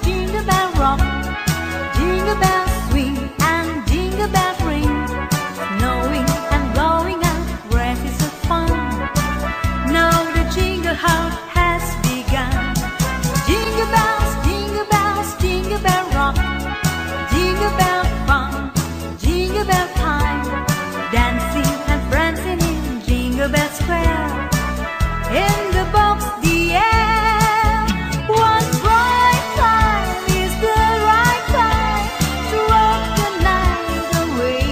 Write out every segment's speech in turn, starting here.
jingle bell rock, jingle bells swing and jingle bells ring, snowing and blowing and races of fun. Now the jingle hop has begun. Jingle bells, jingle bell rock, jingle bell fun, jingle bell time, dancing and prancing in Jingle Bell Square. In the box, the air, one bright time is the right time to rock the night away.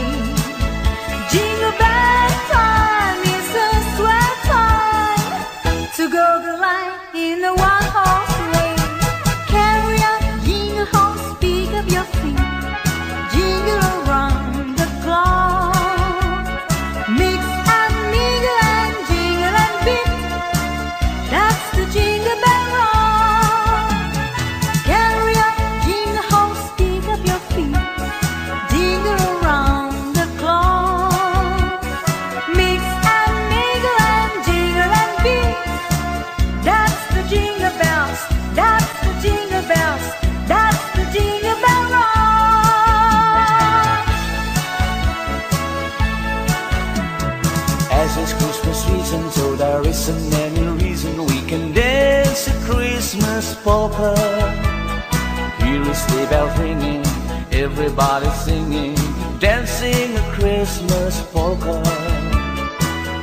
Jingle bell time is a swell time to go the line in a one-horse sleigh. Carry on, jingle horse, pick up your feet, jingle around the clock. Mix and mingle and jingle and beat, that's the jingle bell rock. Carry on, jingle horse, pick up your feet, jingle around the clock. Mix and mingle and jingle and beat, that's the jingle bells, that's the jingle bells, that's the jingle bell rock. As it's Christmas season, so there isn't any reason we can dance a Christmas polka. Hear a sleigh bell ringing, everybody singing, dancing a Christmas polka.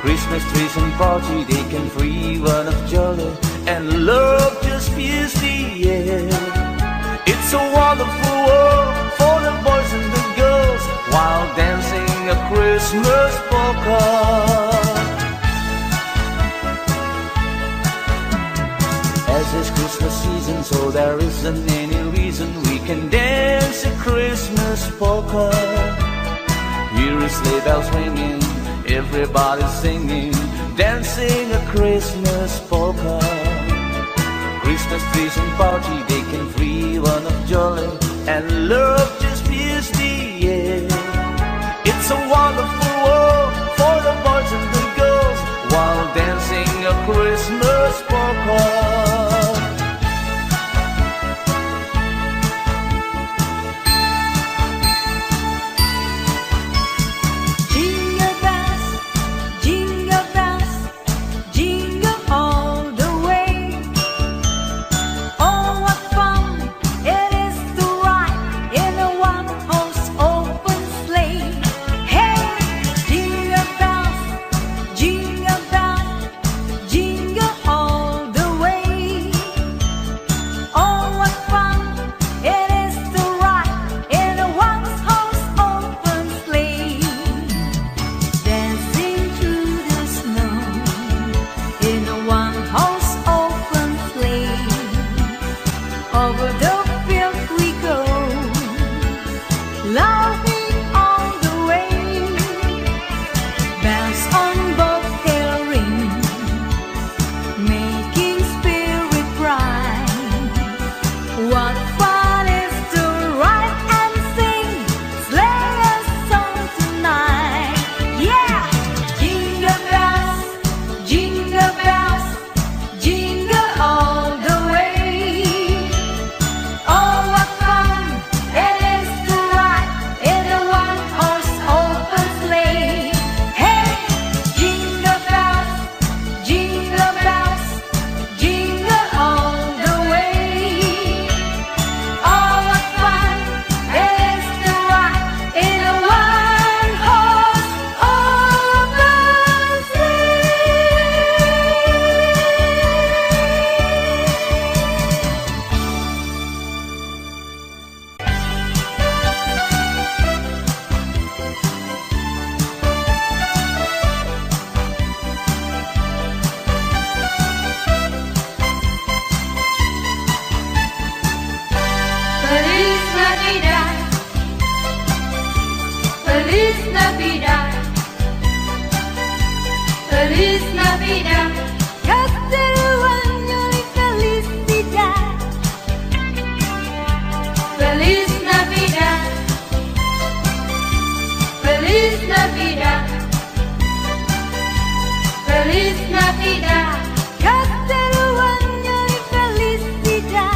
Christmas trees and party, they can free one of jolly, and love just fills the air. It's a wonderful world for the boys and the girls while dancing a Christmas polka. As it's Christmas season, so there isn't any reason we can dance a Christmas polka. Hear a sleigh bells ringing, everybody singing, dancing a Christmas polka. Christmas trees and party, they can free one of jolly, and love just fills the air. It's a wonderful world for the boys and the girls while dancing a Christmas polka. Jingle bells, jingle all the way. Oh, what fun it is to ride in a one-horse open sleigh. Hey, jingle bells, jingle all the way. Oh, what fun it is to ride in a one-horse open sleigh. Dancing through the snow in a one-horse open sleigh. Over the field we go, laughing all the way. Bells on both tail ring, making spirit bright. What fun is to ride and sing sleigh a song tonight. Yeah! Jingle bells, jingle all the way. Oh, what fun it is to ride in a one-horse open sleigh. Hey, jingle bells, jingle all the way. Oh, what fun it is to ride in a one-horse open Feliz Navidad, Feliz Navidad, Feliz Navidad. Castellano y felicidad. Feliz Navidad, Feliz Navidad, Feliz Navidad. Castellano y felicidad.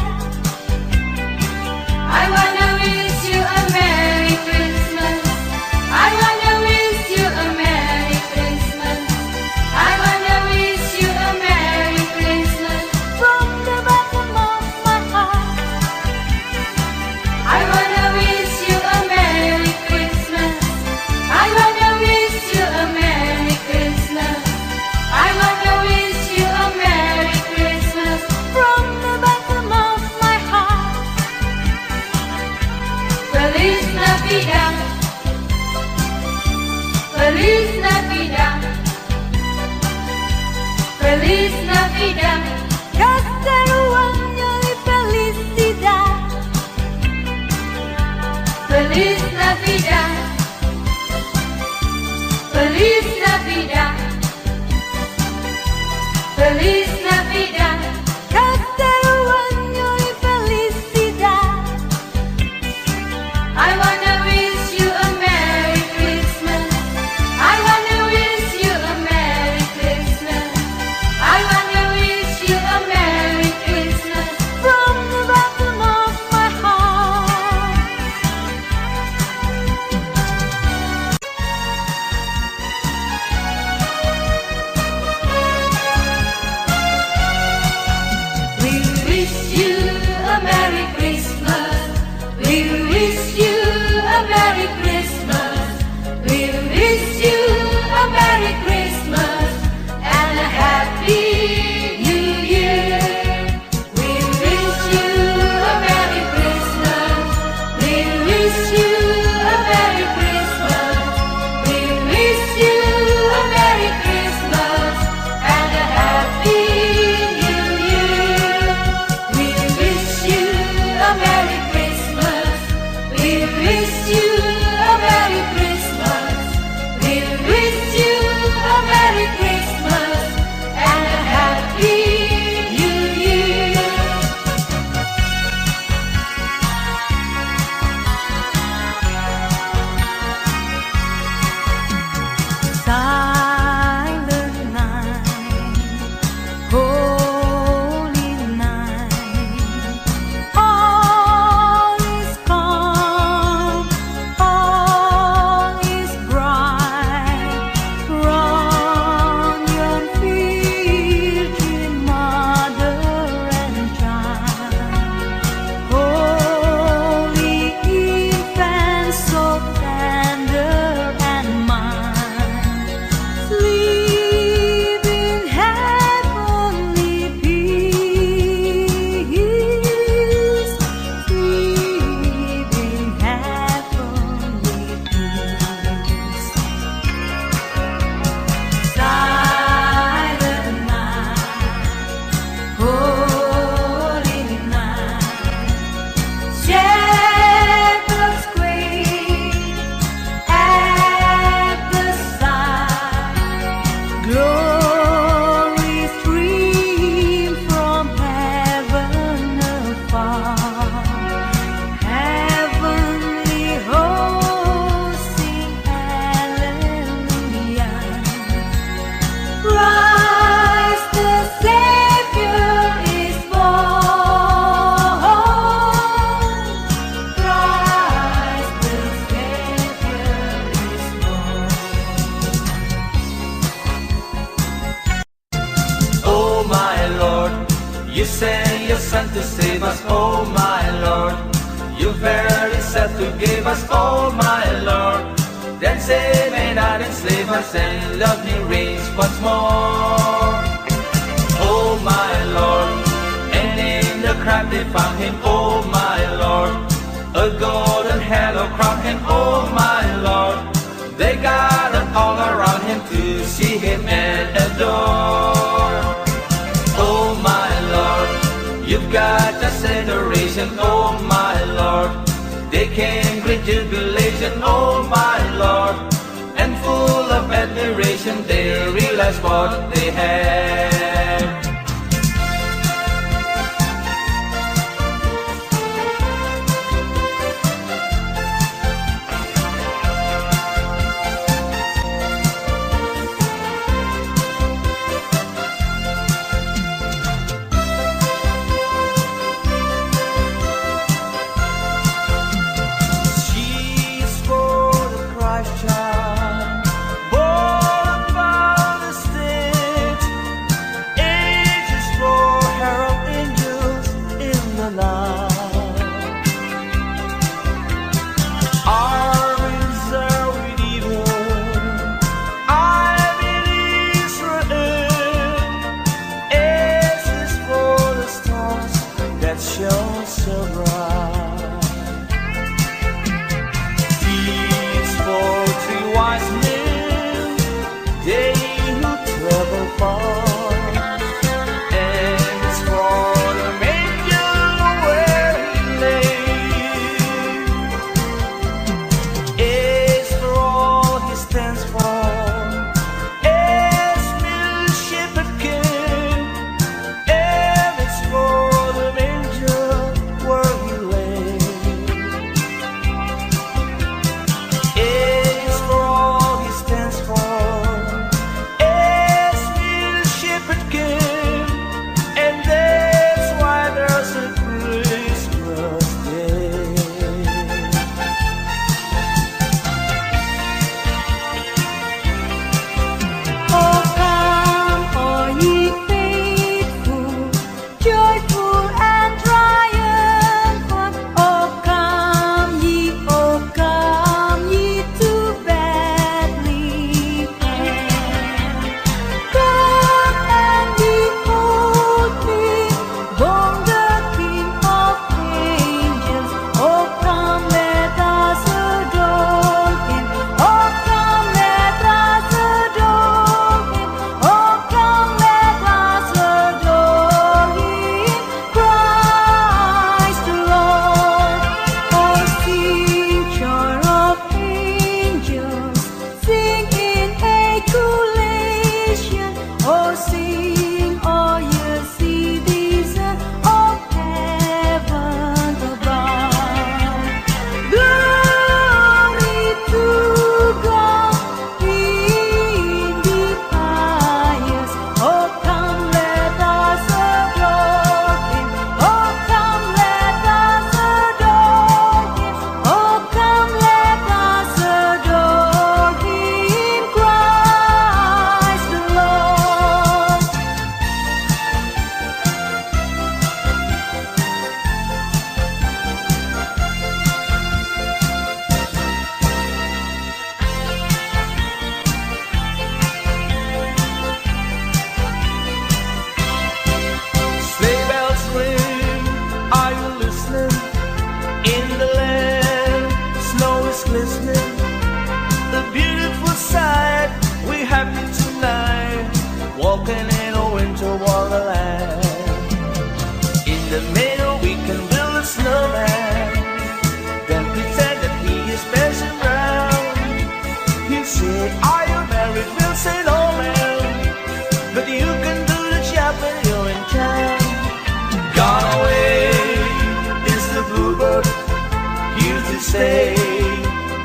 send your Son to save us, oh my Lord. You very self to give us, oh my Lord. Then save me not enslave us, and love me reigns once more. Oh my Lord, and in the crowd they found him, oh my Lord. A golden halo crown him, oh my Lord. They gathered all around him to see him and adore. Oh my Lord, you've got just adoration, oh my Lord. They came with jubilation, oh my Lord. And full of admiration they realized what they had.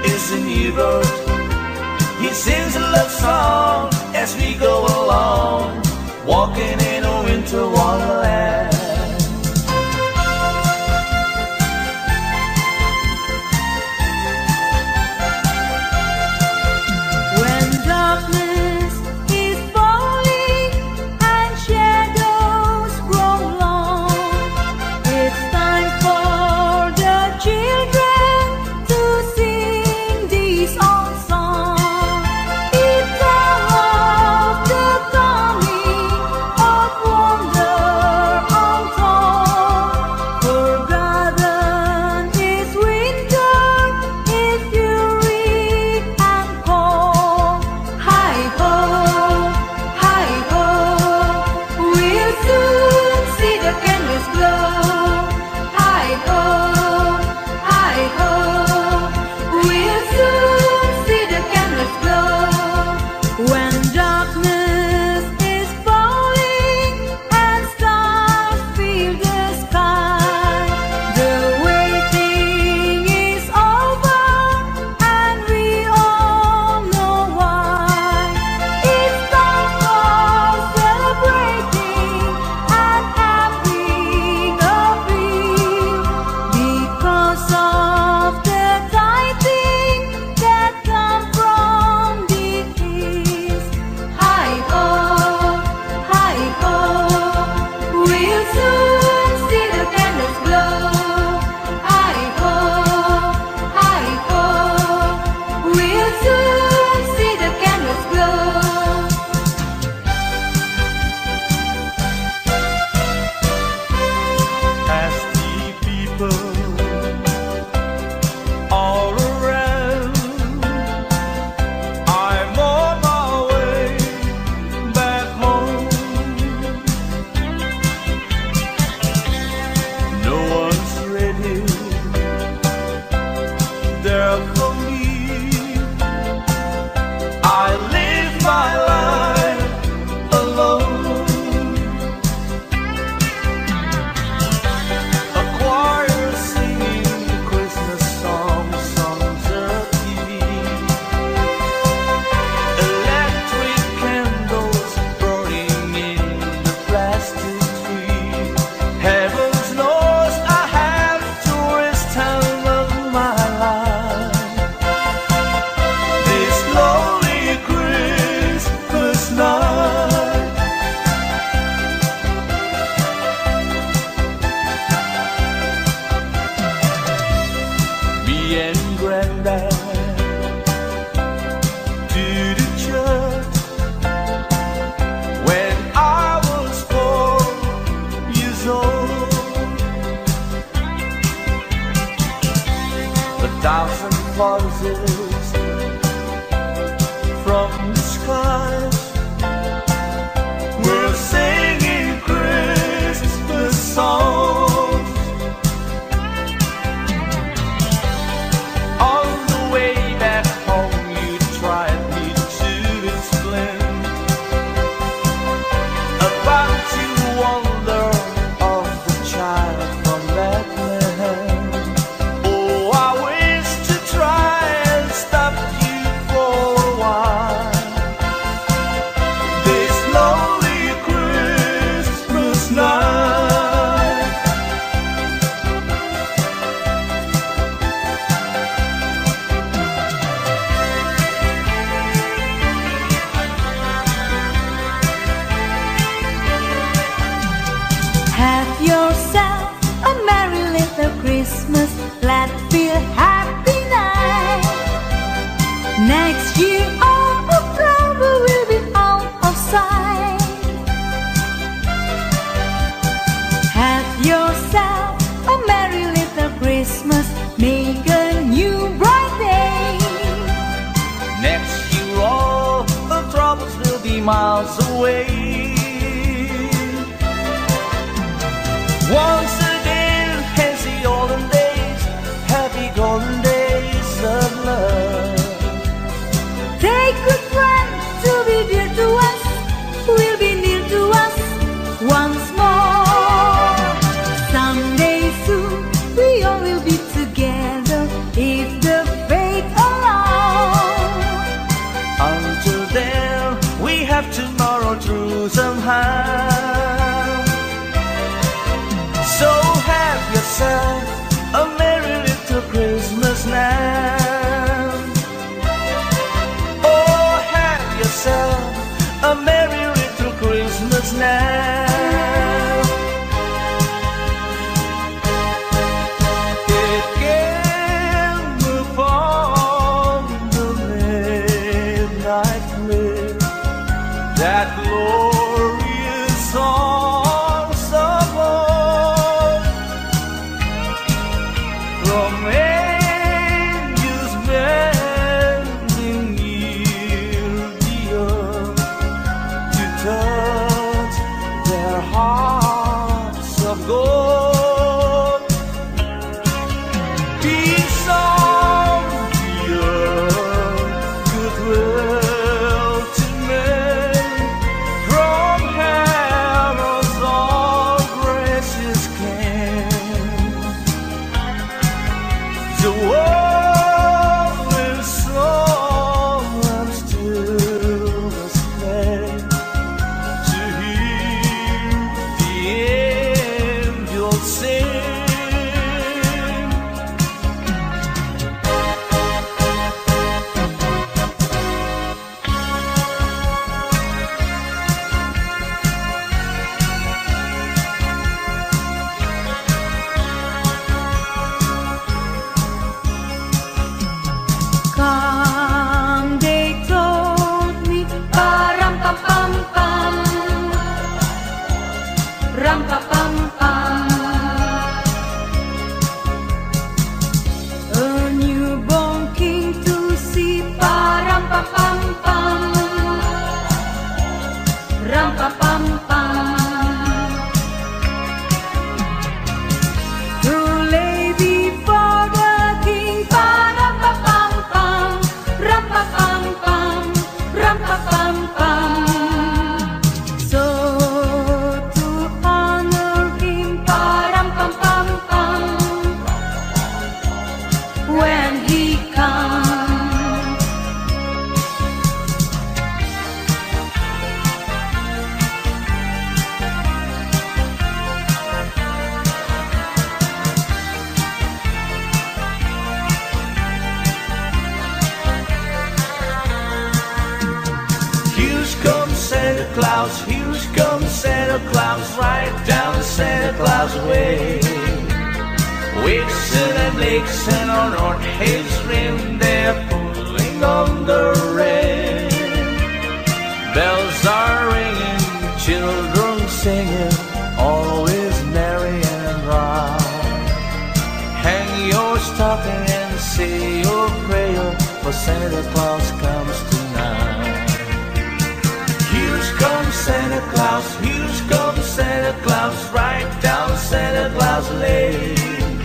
Is a new bird. He sings a love song as we go along, walking in a winter wonderland. When darkness is falling and shadows grow long, thousand voices from the skies. We're singing Christmas songs. On the way back home, you tried me to explain about you wonder of the child from Medley. Oh, I wish to try and stop you for a while. This lonely Christmas night. Have yourself a merry little Christmas. Let's feel happy night. Next year all of trouble will be out of sight. Have yourself a merry little Christmas. Make a new bright day. Next year all the troubles will be miles away. Once again, as the olden days, happy golden days of love. Take good friends to be dear to us, will be near to us once more. Someday soon we all will be together if the fate allows. Until then, we have tomorrow through somehow. So have yourself a merry little Christmas now. Oh, have yourself a merry little Christmas now. It came upon the midnight clear, that glorious songs of old, from angels bending near the earth to touch their hearts of gold. Peace on the earth, goodwill to men, from heaven's all gracious king. The world will soar and still display to hear the angels sing. Come, they told me, ram pam pam pam, ram pam pam pam. A newborn king to see, ram pam pam pam, ram pam pam pam. To lay before the king, ram pam pam pam, ram pam pam pam, ram pam pam pam. So to honor him, ram pam pam pam, when he comes. Here's comes Santa Claus, here's comes Santa Claus, right down the Santa Claus way. Vixen and Blixen on North Hills Rim, they're pulling on the rain. Bells are ringing, children singing, always merry and bright. Hang your stocking and say your prayer, for Santa Claus comes tonight. Here comes Santa Claus, here comes Santa Claus, right down Santa Claus Lane.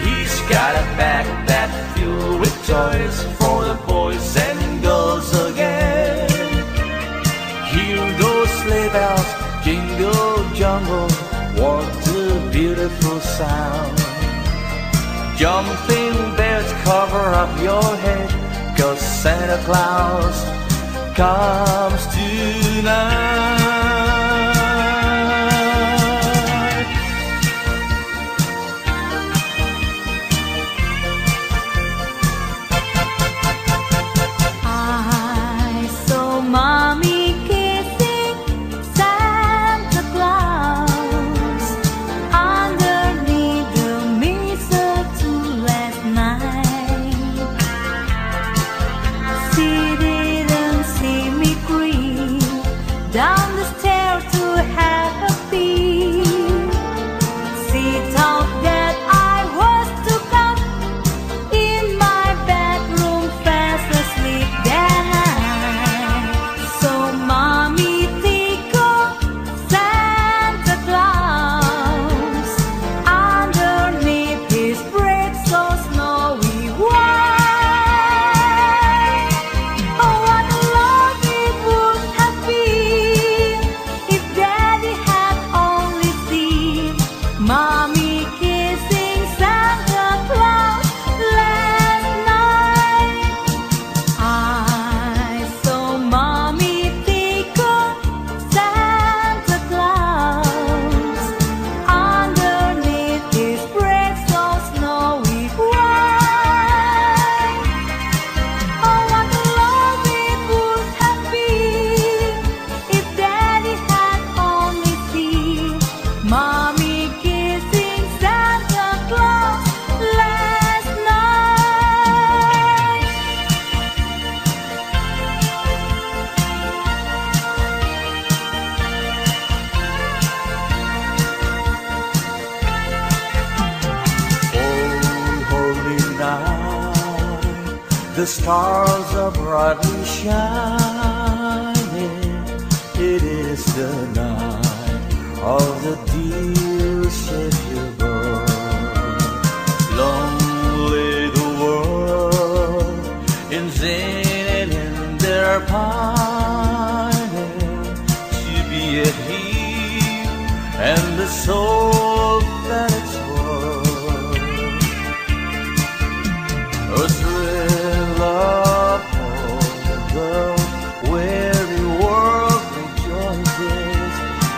He's got a backpack filled with toys for the boys and girls again. Hear those sleigh bells jingle jungle, what a beautiful sound. Jumping bells cover up your head, 'cause Santa Claus comes tonight. I saw Mommy kissing Santa Claus underneath the mistletoe last night. She didn't see me creep down the stairs to have a peek. She thought that I was to come in my bedroom fast asleep that night. So Mommy tickled Santa Claus underneath his bread so snowy white. Oh, what a love it would have been if Daddy had only seen Mommy kissing Santa Claus last night. I saw Mommy tickle Santa Claus underneath his bread so snowy white. Oh, what a love it would have been if Daddy had only seen Mommy kissing Santa Claus last night. Oh, holy night, the stars are brightly shining. It is the night of the dear Savior born. Long lay the world in sin and in their pining, to be at Him and the soul that it's worth. A thrill of hope, the weary world rejoices,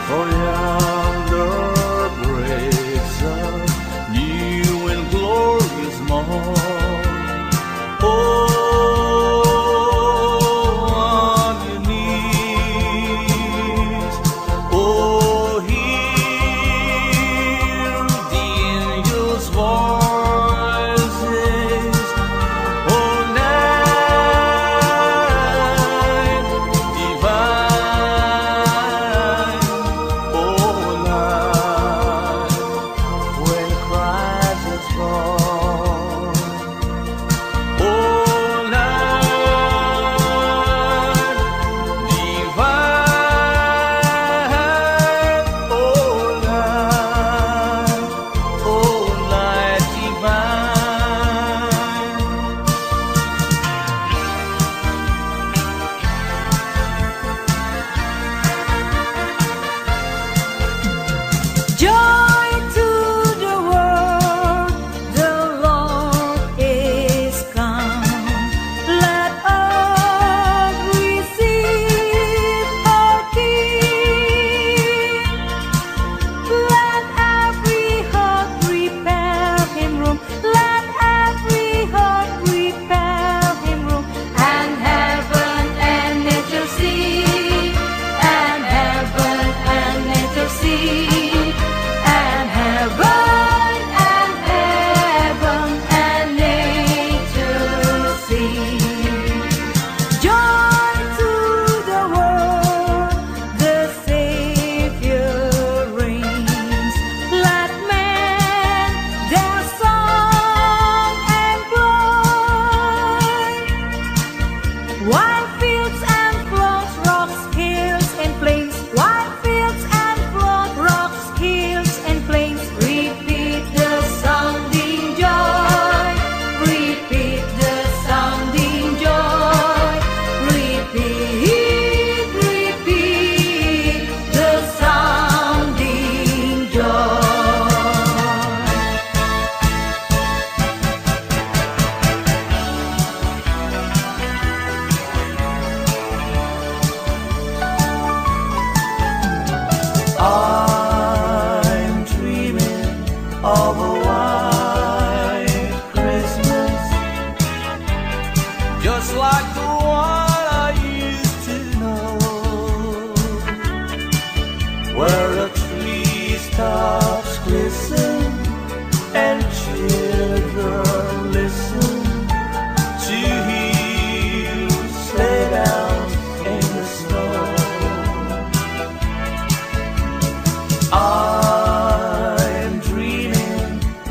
for yonder breaks a new and glorious morn. Oh, on your knees, oh, hear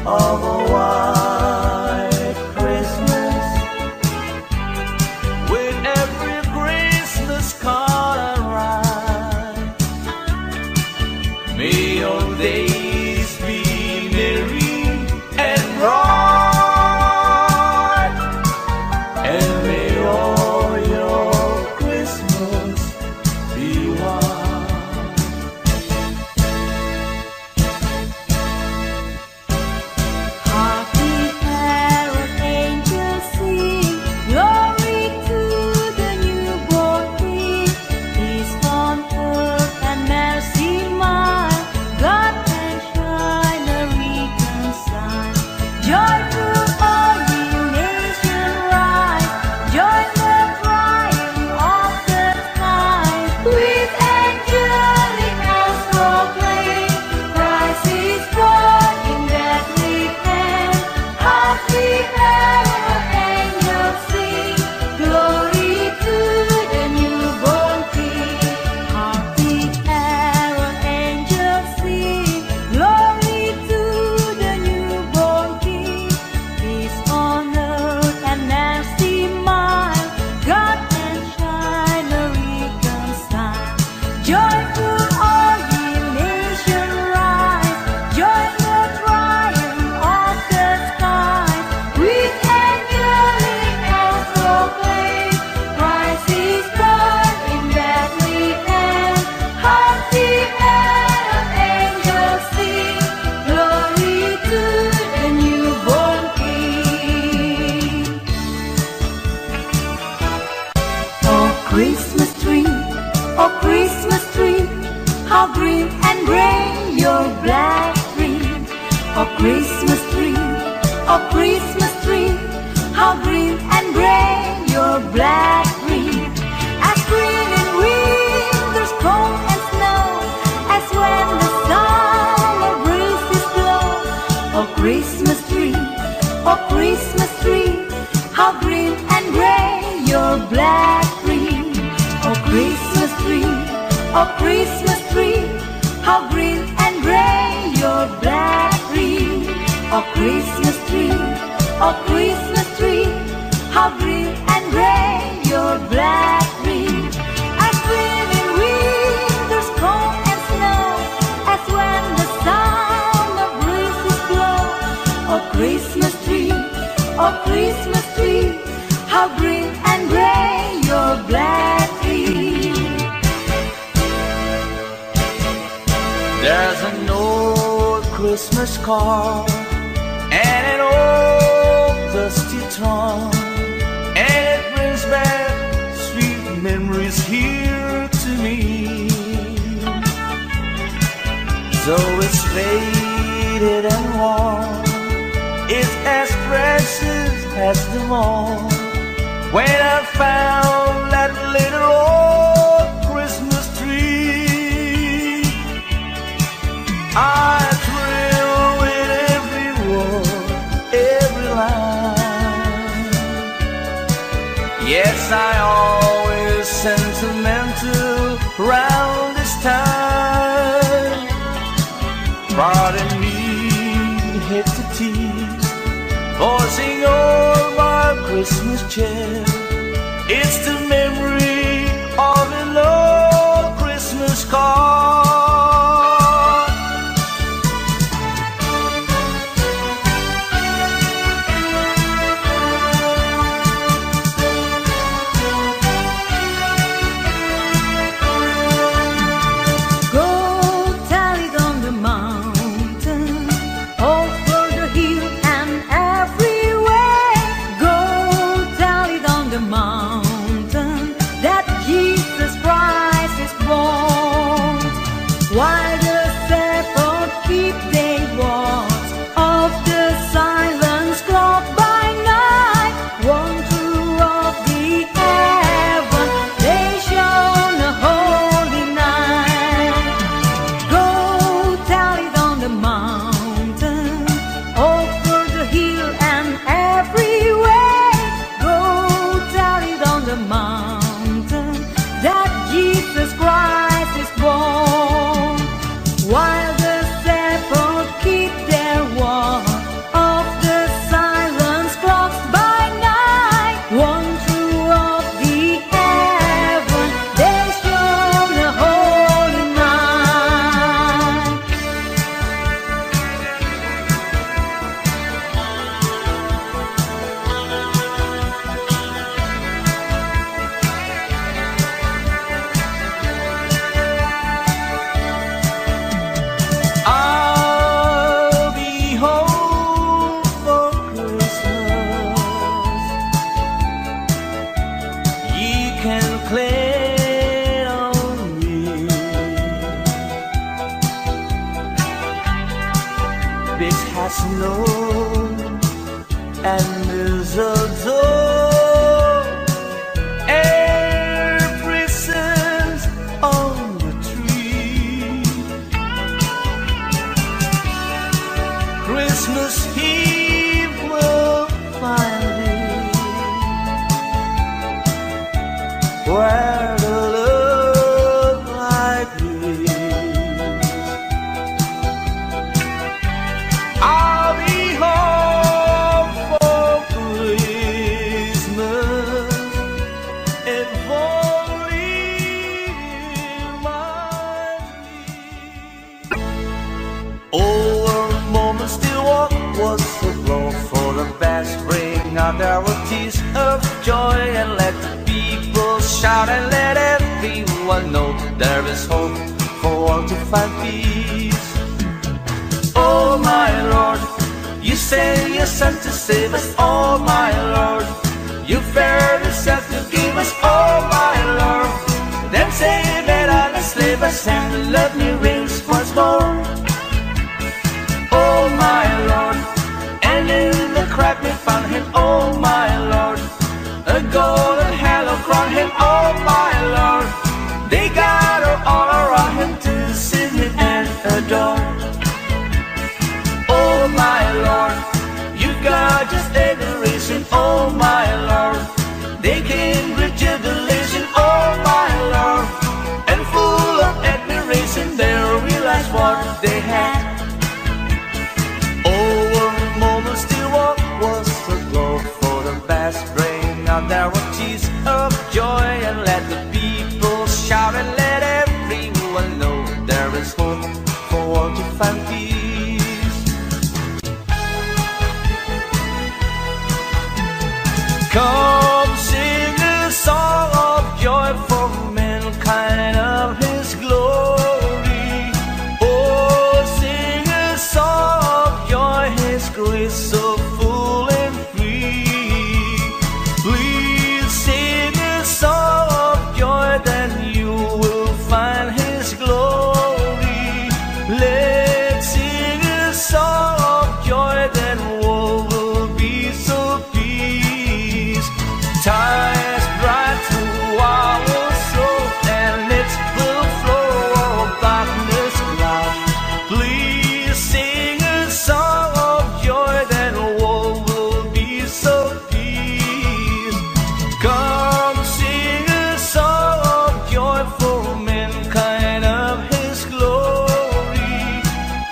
of a white Christmas. With every Christmas card I write, may your days be merry and bright, and may all your Christmas be white. Happy carol angels sing, glory to the newborn King. Peace on earth and mercy mild, God and shine a reconcile. Joy to all ye nations rise, join the triumph of the skies. With angelic bells proclaim, Christ is born in Bethlehem. Happy carol angels sing, glory to the newborn King. Happy carol angels sing, glory to the newborn King. Peace on earth and mercy mild, God and shine a reconcile. Joyful all ye nations rise, join the triumph of the skies. With angelic bells proclaim, Christ is born in Bethlehem. Happy carol angels sing, glory to the newborn King. Oh Christmas tree, oh Christmas tree, how green and gray your black tree. Oh Christmas tree, oh Christmas tree, how green and gray your black tree. As green in winter's cold and snow, as when the summer breezes blow. Oh Christmas tree, oh Christmas tree, how green and gray your black tree. Oh Christmas tree, oh Christmas tree, how green and gray your black tree. Oh Christmas tree, oh Christmas tree, how green and gray your black tree. As green in winter's cold and snow, as when the summer breezes blow. Oh Christmas tree, oh Christmas tree, how green and gray your black tree. There's an old Christmas card and an old dusty trunk, and it brings back sweet memories here to me. So it's faded and worn, it's as precious as the morn. When I found that little old Christmas tree, I thrill with every word, every line. Yes, I always sentimental round this time. Pardon me, hit the tease, voicing all my Christmas cheer. It's the memory of an old Christmas card. Go tell it on the mountain, over the hill and everywhere. Go tell it on the mountain that Jesus Christ is born. big has snow and mistletoe. Air prisons on the tree. Christmas Eve will find it where the love like this. I'll be home for Christmas if only reminds me. Over moments still walk was the blow for the best. Bring out our tears of joy and let the people shout and let everyone know there is hope for all to find peace. Oh my Lord, you sent your Son to save us. Oh my Lord, you fared yourself to give us. Oh my Lord, then save it and enslave us and let me reigns once more. Oh my Lord, and in the crack we found him. Oh my Lord, a golden halo crown him. Oh my Lord, they gather all around him to sing him and adore. Oh my Lord, you got just adoration. Oh my Lord, they came with jubilation. Oh my Lord, and full of admiration they realized what they had. Over moments still what was the glow for the best. Bring out their tears of joy and let the people shout and let everyone know there is hope for all to find peace. Come sing a song of joy for mankind of his glory. Oh, sing a song of joy, his grace so full and free. Please sing a song of joy, then you will find his glory. Let's sing a song of joy, then all will be so peace. Time is bright through our soul and it will flow all darkness cloud. Please sing a song of joy, then all will be so peace. Come sing a song of joy for mankind of his glory.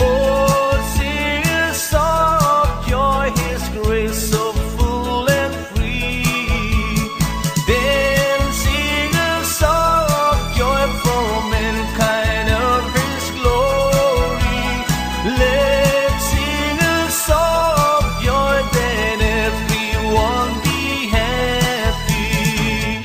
Oh, sing a song of joy, his grace so full and free. Then sing a song of joy for mankind of his glory. Let's sing a song of joy, then everyone be happy.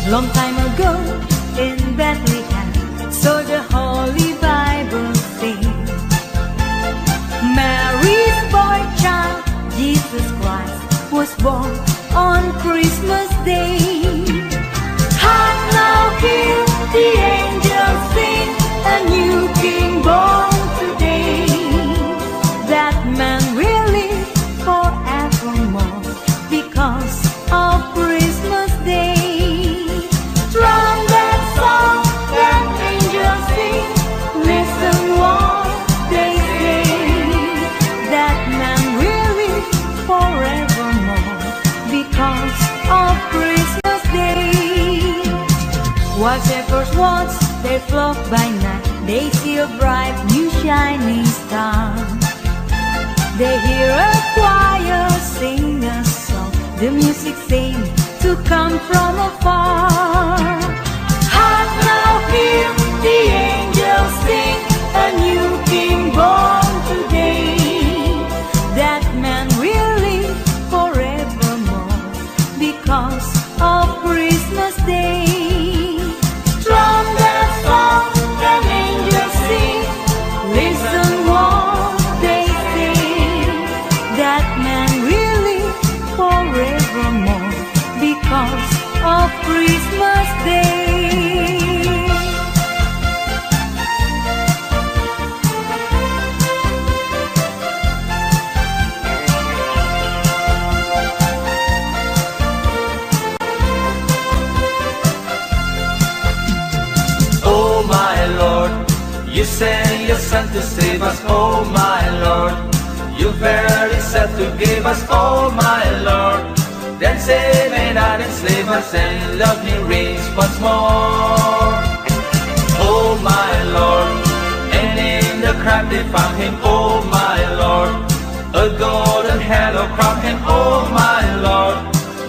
Long time ago in Bethlehem, so the Holy Bible sings, Mary's boy child, Jesus Christ, was born on Christmas Day. Hark now, hear the angels sing, a new King born today. That man will live forevermore because of Christmas Day. From that song that angels sing, listen what they say. That man will live forevermore because of Christmas Day. While shepherds watch their flock by night, they see a bright new shining star. They hear a choir sing a song, the music seems to come from afar. Hark now, hear the angels sing, a new King born today. That man will live forevermore because of Christmas. You sent your son to save us, oh my Lord. You verily said to give us, oh my Lord. Then save me not enslave us, and love me reigns once more. Oh my Lord, and in the crowd they found him, oh my Lord. A golden halo crowned him, oh my Lord.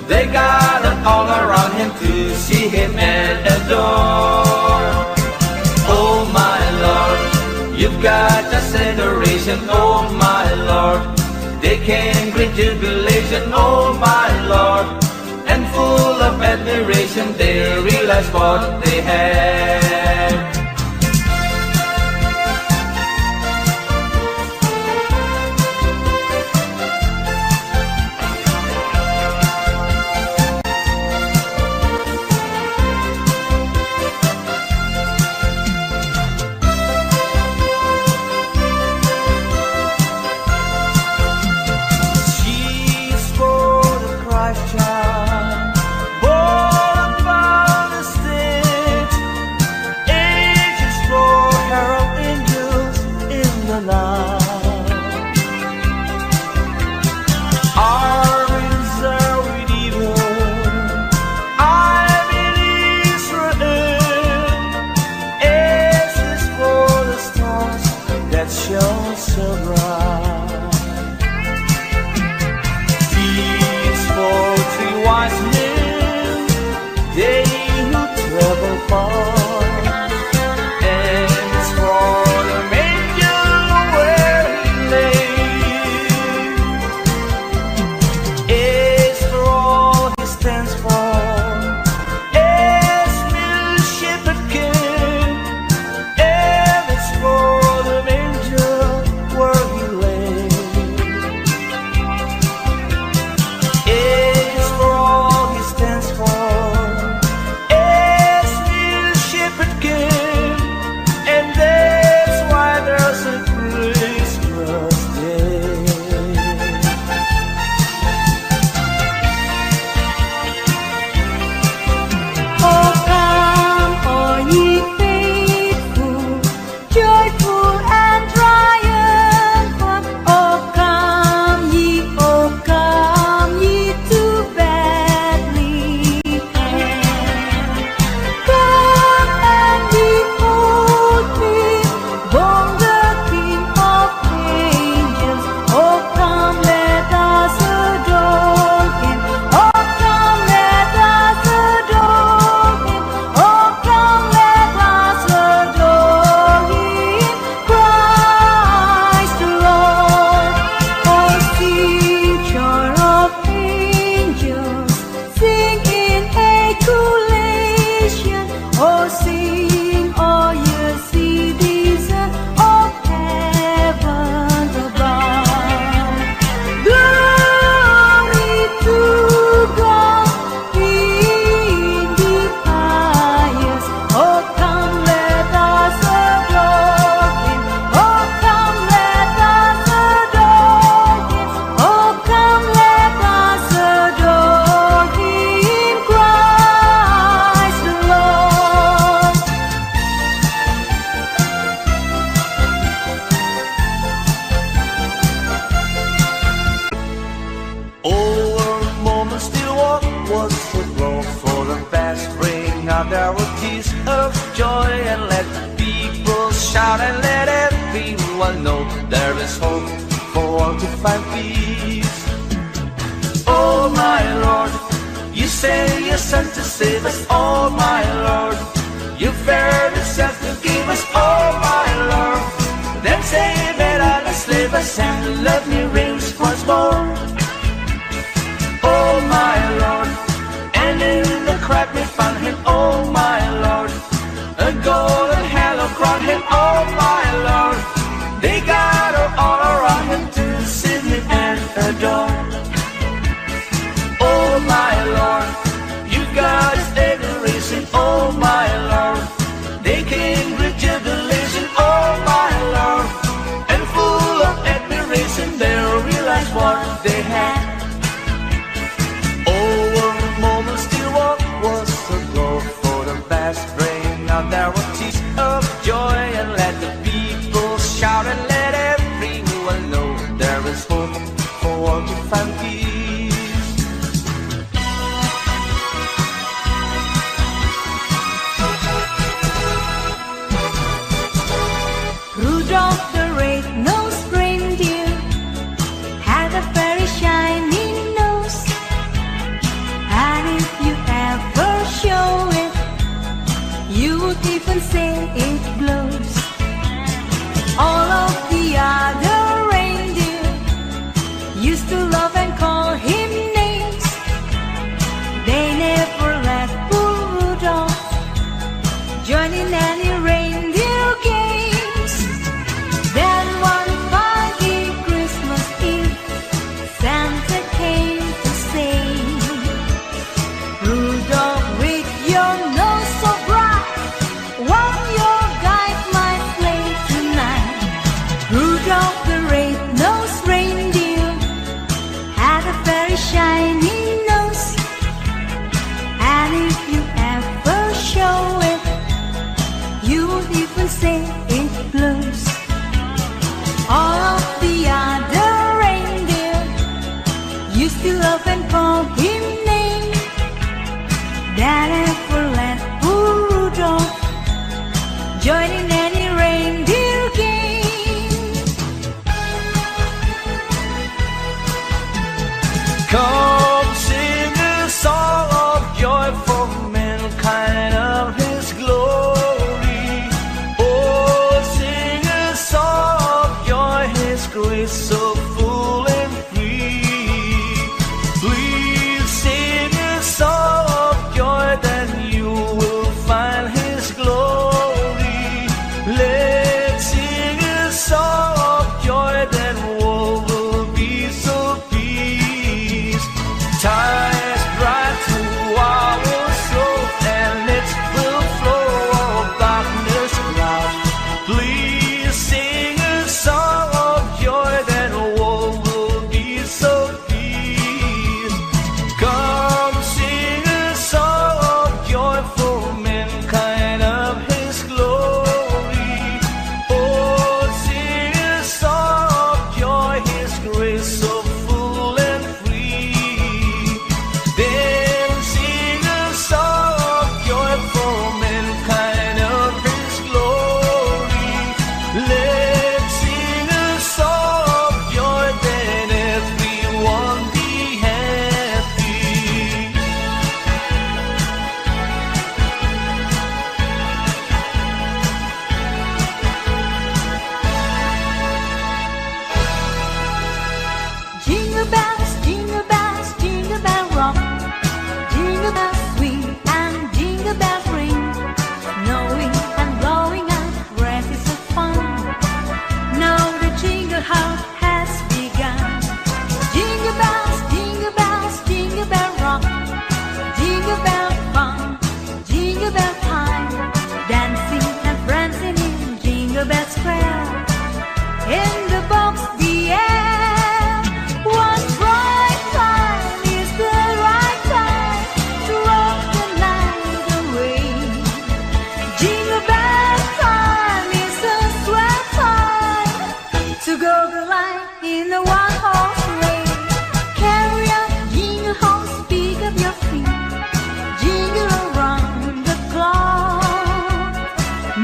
They gathered all around him to see him and adore. Oh my Lord, you've got just adoration, oh my Lord. They came great jubilation, oh my Lord. And full of admiration they realized what they had. What they had. Oh, one moment still what was so would even say it blows. All of the other reindeer used to love and call him names. They never let poor Rudolph join in any reindeer games. Then one foggy Christmas Eve, Santa came to say, Rudolph, with your nose so bright, won't your guide my sleigh tonight? Rudolph the red-nosed reindeer had a very shiny nose, and if you ever show it, you would even say it blows. All of the other reindeer used to love and call him names. That never let poor Rudolph join in any reindeer game. Come sing a song of joy for mankind of his glory. Oh, sing a song of joy, his grace so full and free. Please sing a song of joy, then you will find his glory. Let's sing a song of joy, then all will be so peace. Ties bright to our soul, and it will flow all darkness cloud. Please sing a song of joy, then all will be so peace. Come sing a song of joy for mankind of his glory. Oh, sing a song of joy, his grace so full and free. Then sing a song of joy for mankind of his glory. Let's sing a song of joy, then everyone be happy. Jingle bells, jingle bells, jingle bell rock. Jingle bells swing and jingle bells ring. Snowing and blowing out races of fun. Now the jingle house has begun. Jingle bells, jingle bells, jingle bell rock. Jingle bell fun, jingle bell time. Dancing and prancing in Jingle Bell Square. In the box, the air. One bright time is the right time to rock the night away. Jingle bell time is a swell time to go the line in a one-horse race. Carry on, jingle horse, pick up your feet. Jingle around the clock.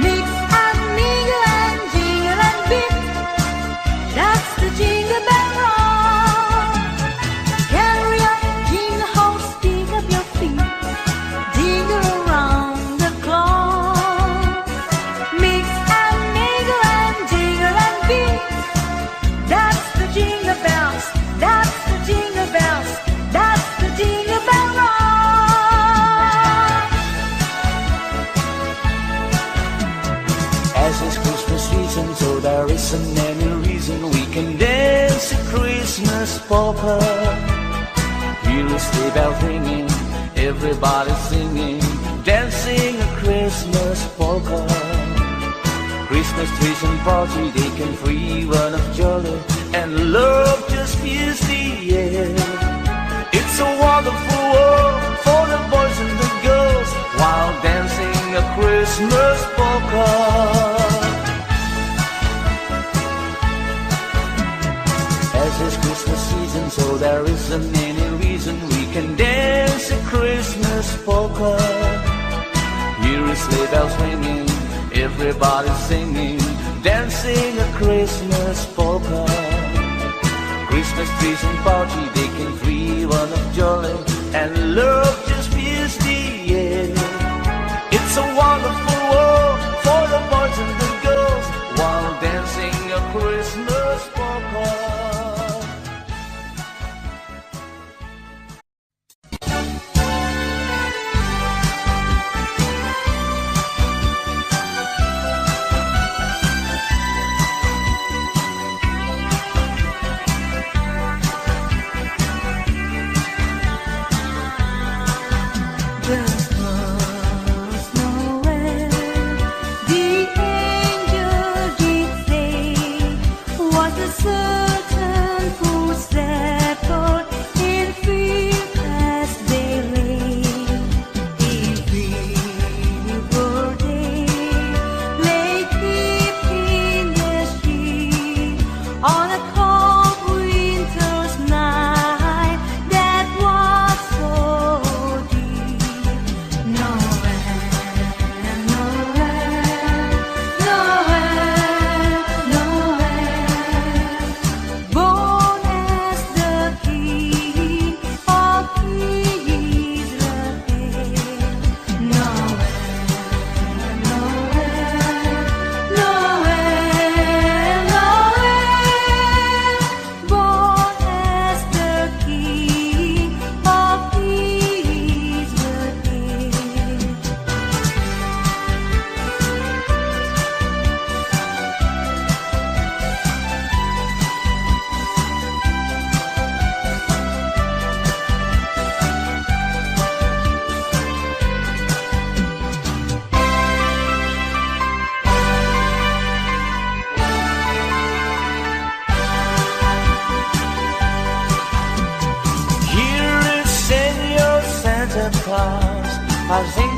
Mix and mingle and jingle and beat. That's the jingle bell rock. Carry on, jingle horse, pick up your feet. Jingle around the clock. Mix and mingle and jingle and beat. That's the jingle bells. That's the jingle bells. That's the jingle bell rock. As it's Christmas season, so there isn't any reason we can dance a Christmas polka. Hear a sleigh bell ringing, everybody singing, dancing a Christmas polka. Christmas trees and party, they can free one of jolly, and love just fills the air. It's a wonderful world for the boys and the girls, while dancing a Christmas polka. As it's Christmas season, so there isn't any reason we can dance a Christmas polka. Hear a sleigh bells ringing, everybody singing, dancing a Christmas polka. Christmas trees and party, they can free one of jolly, and love just fills the air. It's a wonderful world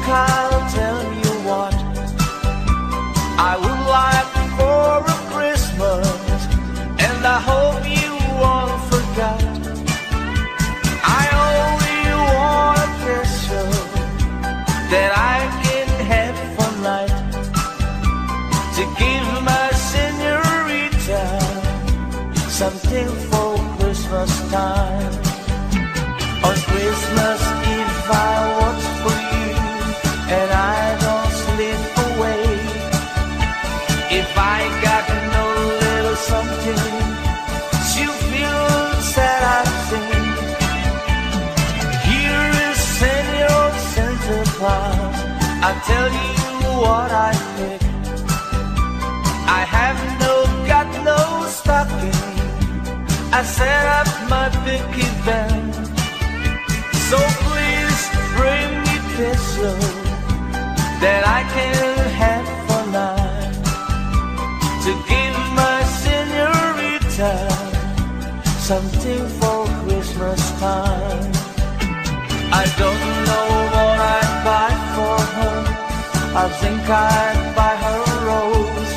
I'll tell you what I would like for a Christmas, and I hope you won't forget. I only want a picture that I can have for night, to give my señorita something for Christmas time. On Christmas Eve I watch for you, and I don't slip away. If I got no little something, she'll feel sad, I think. Here is Senor Santa Claus, I'll tell you what I think. I have got no stocking, I set up my picket band. So please bring me peso that I can have for night, to give my señorita something for Christmas time. I don't know what I'd buy for her. I think I'd buy her a rose,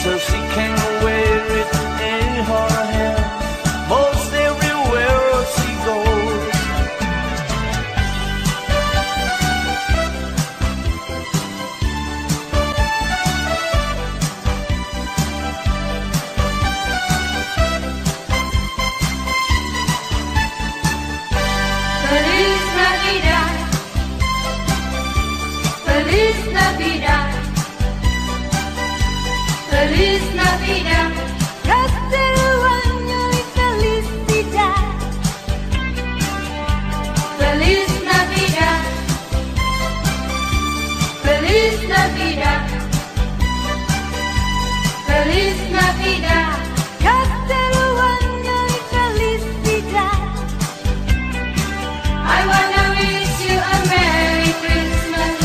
so she can wear it in her hair most everywhere she goes. Feliz Navidad, Feliz Navidad, Feliz Navidad, próspero año y felicidad. Feliz Navidad, Feliz Navidad, Feliz Navidad, próspero año y felicidad. I wanna wish you a Merry Christmas.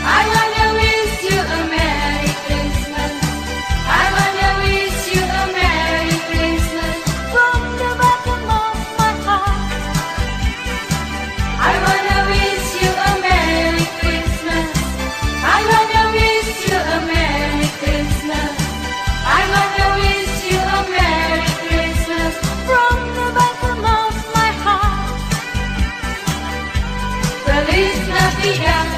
I wanna wish you a Merry Christmas. I wanna wish you a Merry Christmas from the bottom of my heart. I wanna wish you a Merry Christmas. I wanna wish you a Merry Christmas. I wanna wish you a Merry Christmas from the bottom of my heart. Feliz Navidad,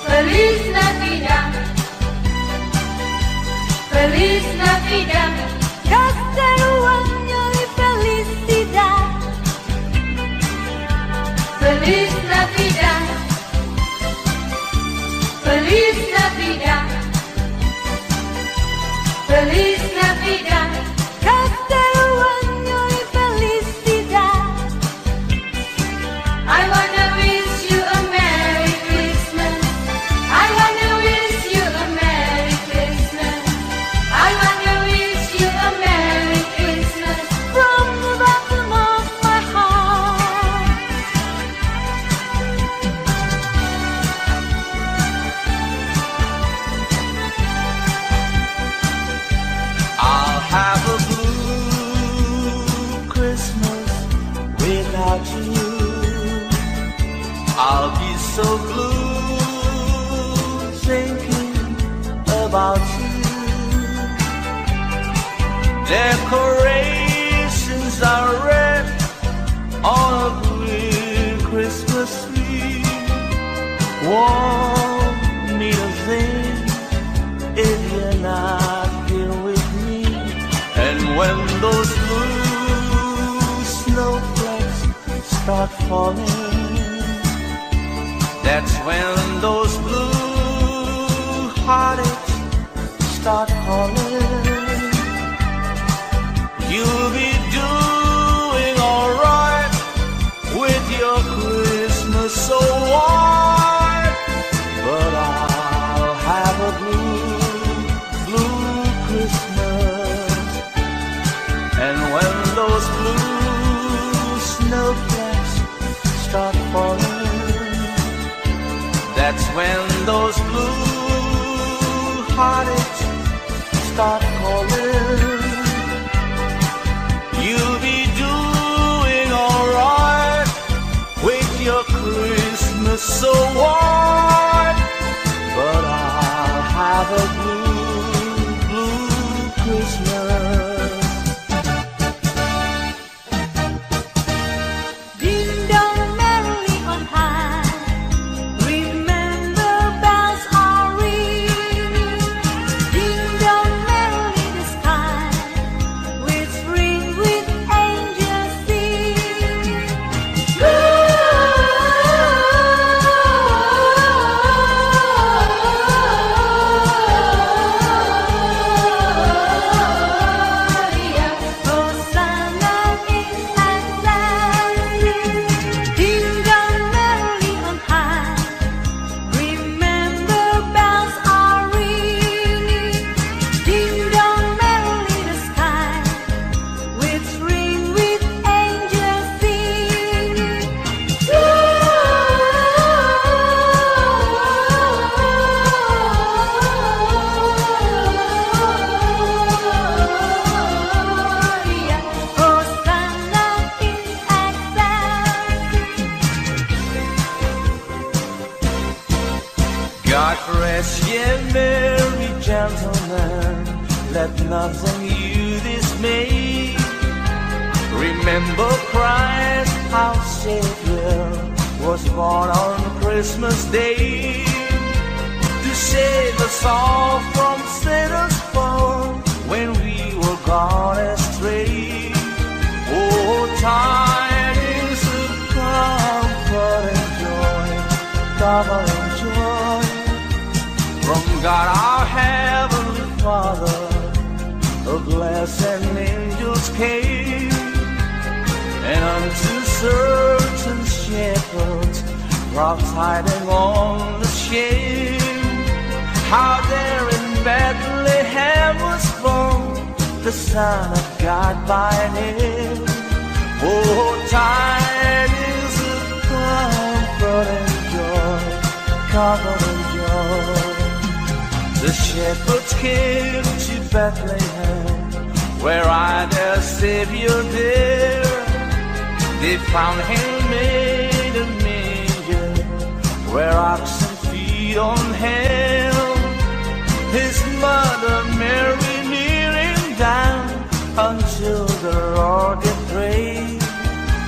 Feliz Navidad, Feliz Navidad, próspero año y felicidad. Feliz Navidad, Feliz Navidad, Feliz Navidad, próspero año y felicidad. I wanna wish you a Merry Christmas. I wanna wish you a Merry Christmas. I wanna wish you a Merry Christmas from the bottom of my heart. I'll have a blue Christmas without you. I'll be so blue thinking about you. Decorations are red on a blue Christmas tree. Won't need a thing if you're not here with me. And when those blue snowflakes start falling, that's when those blue heartaches start calling. You'll be doing alright with your Christmas so white, but I'll have a blue Christmas. And when those blue snowflakes start falling, that's when those blue heartaches start calling. You'll be doing alright with your Christmas Christmas so white, but I'll have a blue, blue Christmas. Ding dong merrily on high, remember bells are ringing. Ding dong merrily the sky, whispering with angels singing. Hosanna in accents. Ding dong merrily on high, remember bells are ringing. Ding dong merrily the sky, whispering with angels singing. Hosanna in accents. God rest ye merry gentlemen, let nothing you dismay. Remember Christ our Savior was born on Christmas Day to save us all from sinners' fall when we were gone astray. Oh, tidings of comfort and joy, comfort and joy from God our Heavenly Father. The blessed angels came, and unto certain shepherds brought tidings on the shame, how there in Bethlehem was born the Son of God by name. Oh, tidings of comfort and joy, comfort and joy. The shepherds came to Bethlehem, where I their Savior dear. They found him made a manger, where oxen feed on hell. His mother Mary kneeling down until the Lord did pray.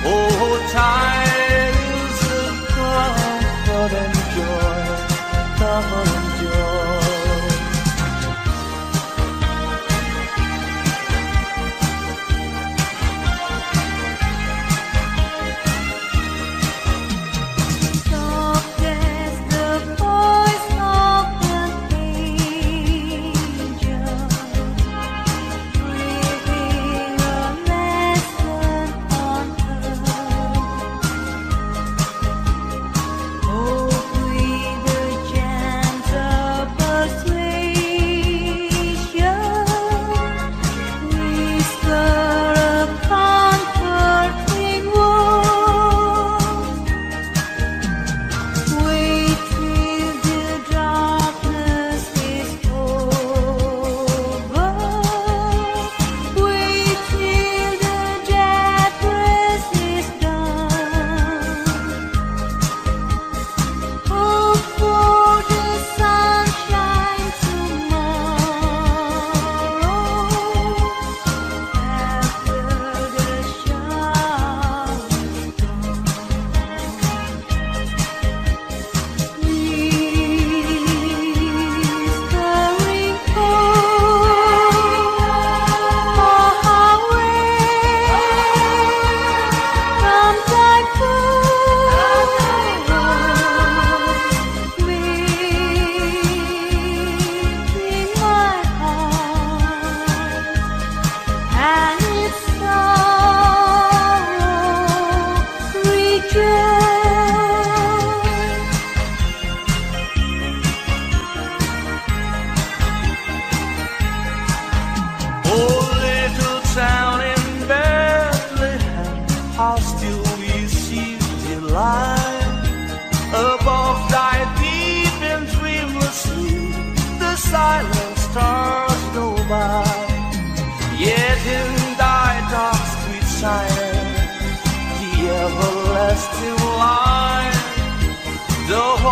Oh, tidings of comfort and joy, comfort and joy. Soft as the voice of an angel, breathing a lesson on earth. Oh,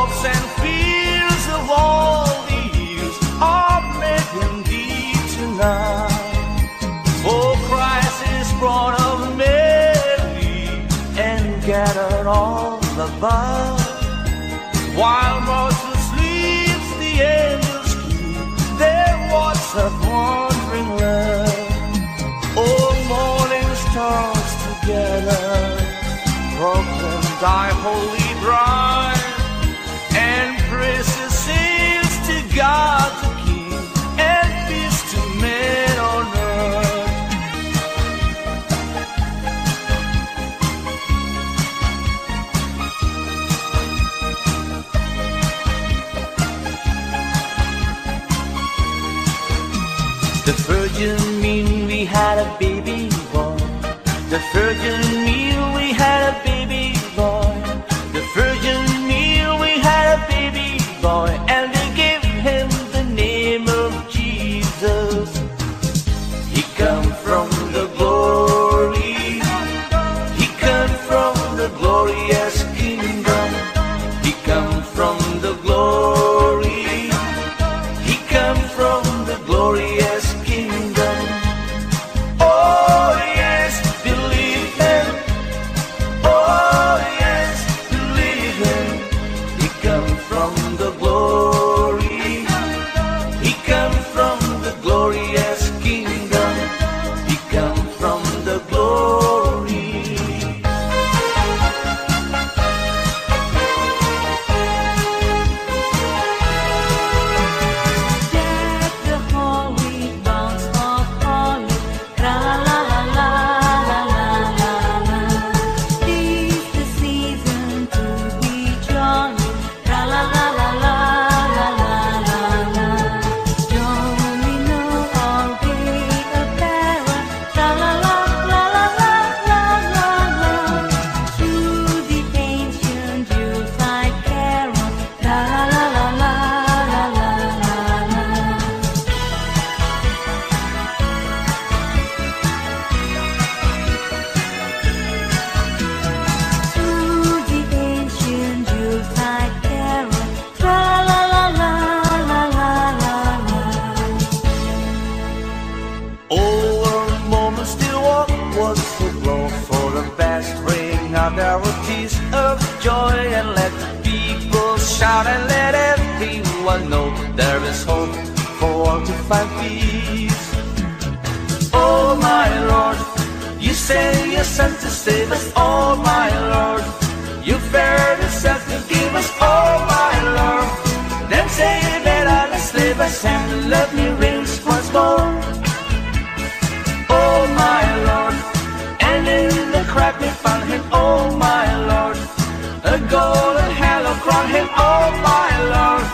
hopes and fears of all the years are making thee tonight. For Christ is born of Medley and gathered all above. While Moses sleeps, the angels keep their watch of wandering love. Oh, morning stars together proclaim thy holy bride, and praises sings to God the King, and peace to men on earth. The virgin mean we had a baby boy. The virgin mean we had a baby boy. The virgin mean we had a baby boy, and they gave him the name of Jesus. He come from the glory. He come from the glorious kingdom. He come from the glory. He come from the glorious kingdom. Oh yes, believe him. Oh yes, believe him. He come from the glory. He come from the glorious kingdom. He come from the glory. Deck the hall with boughs of holly, tra la la la la la la la. 'Tis the season to be jolly, tra la la la la la la la la. Jolly know all gay apparel, tra la la la la la la la la. Through the ancient Yuletide carol, tra la la la la la la la la. Through the ancient Yuletide carol, tra la la la la la la la. Over moments still walk was the blow for the best ring out there were tears of joy, and let the people shout and let everyone know there is hope for all to find peace. Oh my Lord, you sent your son to save us. Oh my Lord, you fared yourself to give us. Oh my Lord, then say that I'll enslave us and love me reigns once more. Oh my Lord, and in the crack we found him. Oh my Lord, a golden halo crown him. Oh my Lord,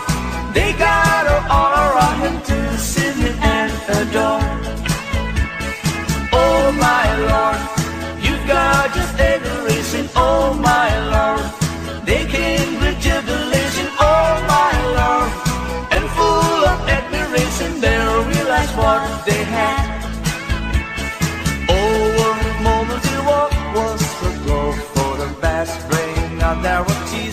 they gather all around him to see him and adore. Oh my Lord, you've got just adoration. Oh my Lord, they came with jubilation. Oh my Lord, and full of admiration they realized what they had. Over moments he walked was the glow for the best bring out there were tears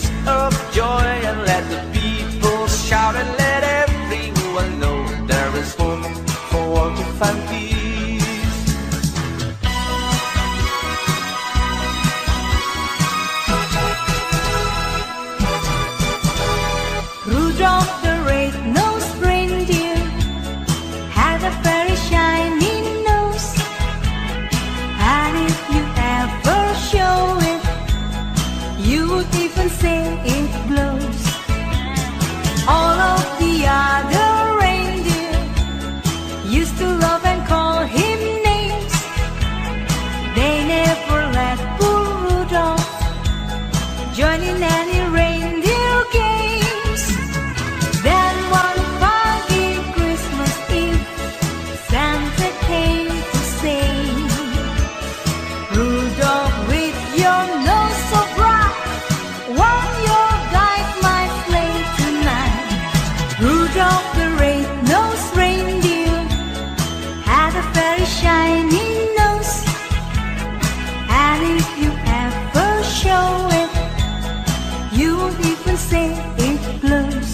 say it blows.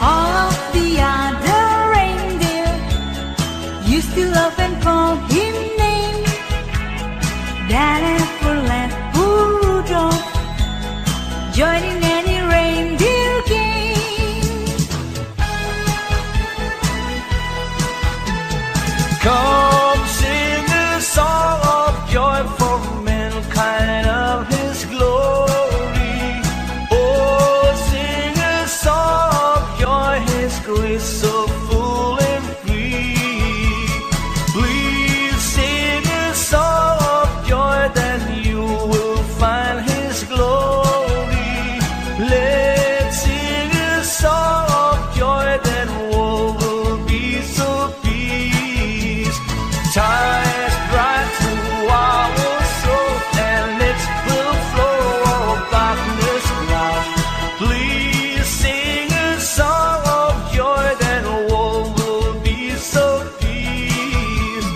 All of the other reindeer used to love and call him name. That never let poor Rudolph join in any reindeer game. Come sing a song of joy for mankind of his glory. Oh, sing a song of joy, his grace so full and free. Please sing a song of joy, then you will find his glory. Let's sing a song of joy, then all will be so peace. Ties bright to our soul, and it will flow of darkness cloud. Please sing a song of joy, then all will be so peace.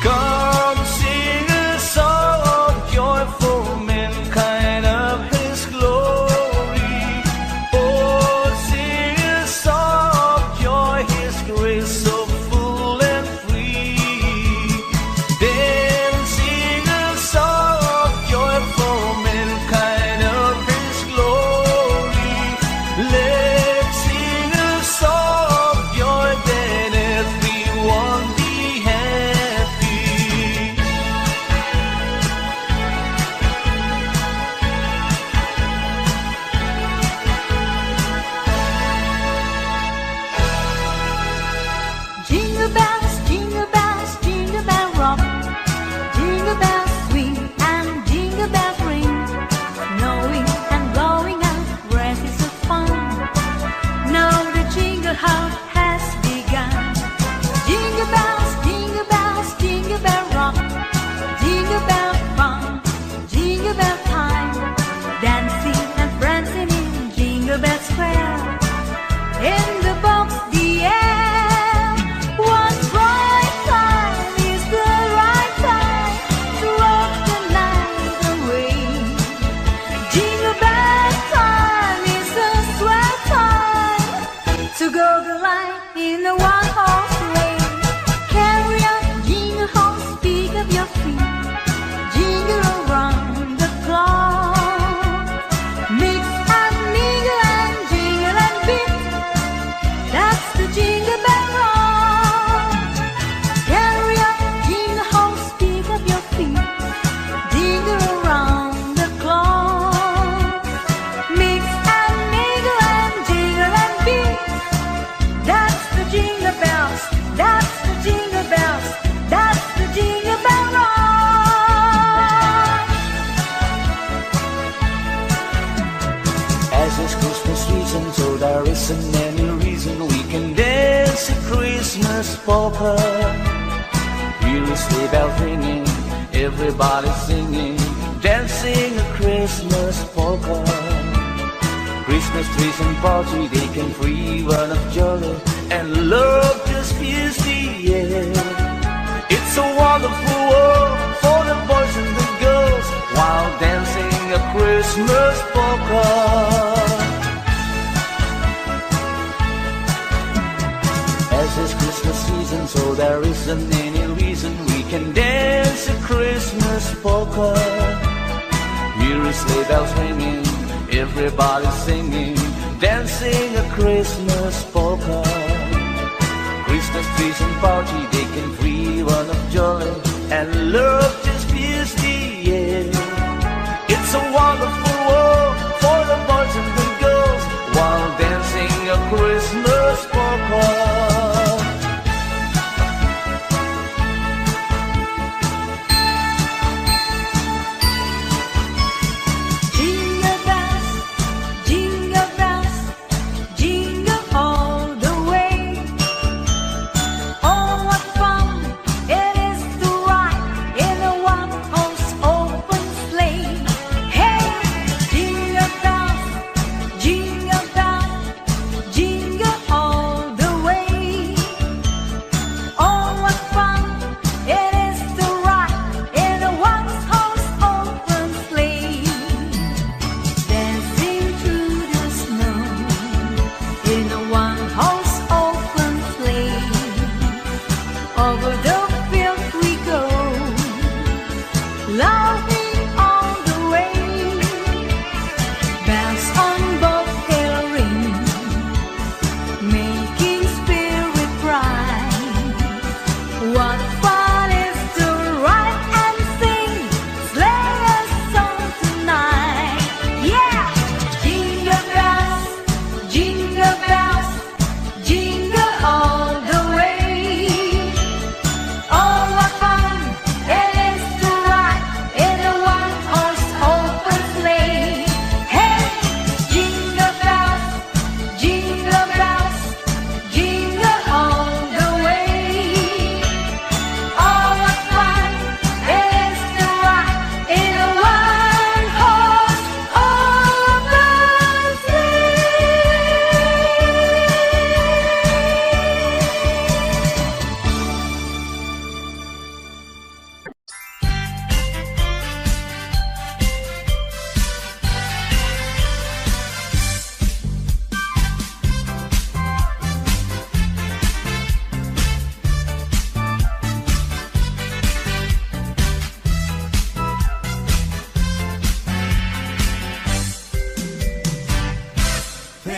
Come sing a song of joy for mankind of his glory. Oh, sing a song of joy, his grace so full and free. Then sing a song of joy for mankind of his glory. Let's sing a song of joy, then everyone be happy. Jingle bells, jingle bells, jingle bell rock. Jingle bells swing and jingle bells ring. Snowing and blowing out races of fun. Now the jingle hop has begun. Jingle bells, jingle bells, jingle bell rock. Jingle bell fun, jingle bell time. Dancing and prancing in Jingle Bell Square. In the box, the air. One right time is the right time to rock the night away. Jingle bell time is the swell time to go the line in a one-horse race. Carry on, jingle horse, pick up your feet. Jingle around the clock. Mix and mingle and jingle and beat. That's the jingle bell rock. Carry on, jingle horse, pick up your feet. Jingle around the clock. Mix and mingle and jingle and beat. That's the jingle bells. That's the jingle bells. That's the jingle bell rock. As it's Christmas season, so there isn't any reason we can dance a Christmas polka. Hear a sleigh bell ringing, everybody singing, dancing a Christmas polka. Christmas trees and party, they can free one of jolly, and love just fills the air. It's a wonderful world for the boys and the girls while dancing a Christmas polka. As it's Christmas season, so there isn't any reason we can dance a Christmas polka. Hear a sleigh bells ringing, everybody singing, dancing a Christmas polka. Christmas trees and party, they can free one of joy, and love just fills the air. It's a wonderful world for the boys and the girls while dancing a Christmas polka. Jingle bells, jingle bells, jingle all the way. Oh, what fun it is to ride in a one-horse open sleigh. Hey, jingle bells, jingle bells, jingle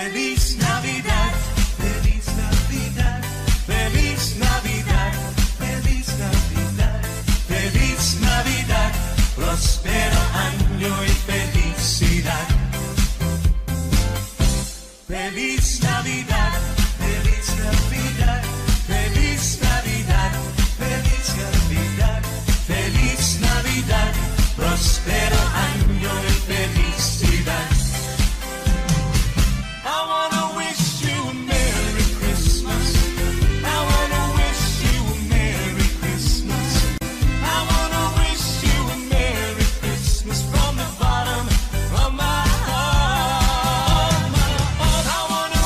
Feliz Navidad, Feliz Navidad, Feliz Navidad, Feliz Navidad, Feliz Navidad, próspero año y felicidad. Feliz Navidad, Feliz Navidad, Feliz Navidad, Feliz Navidad, Feliz Navidad, próspero año y felicidad. I wanna wish you a Merry Christmas. I wanna wish you a Merry Christmas. I wanna wish you a Merry Christmas from the bottom of my heart. I wanna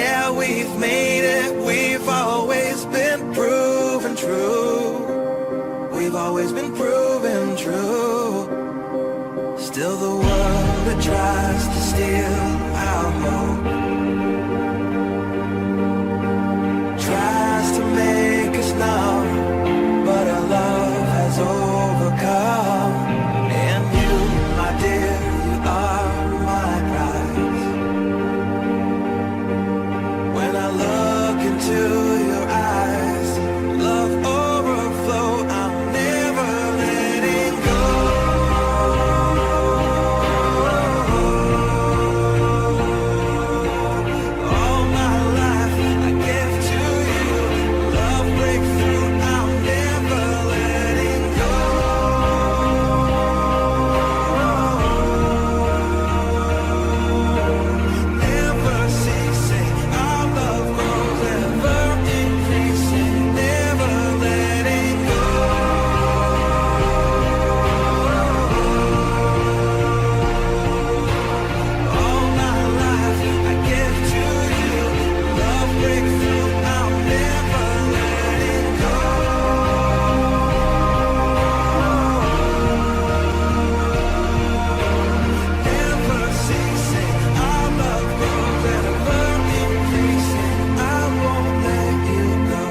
Yeah, we've made it. We've always been proven true. We've always been proven true. Still the world that tries to steal our hope tries to make us numb, but our love has overcome. And you, my dear, you are my prize. When I look into your eyes, love overflow, I'm never letting go. All my life I give to you. Love breakthrough, I'm never letting go. Never ceasing, our love grows ever increasing. Never letting go. All my life I give to you. Love breakthrough, I'm never letting go. Never ceasing, our love grows ever increasing. I won't let you go.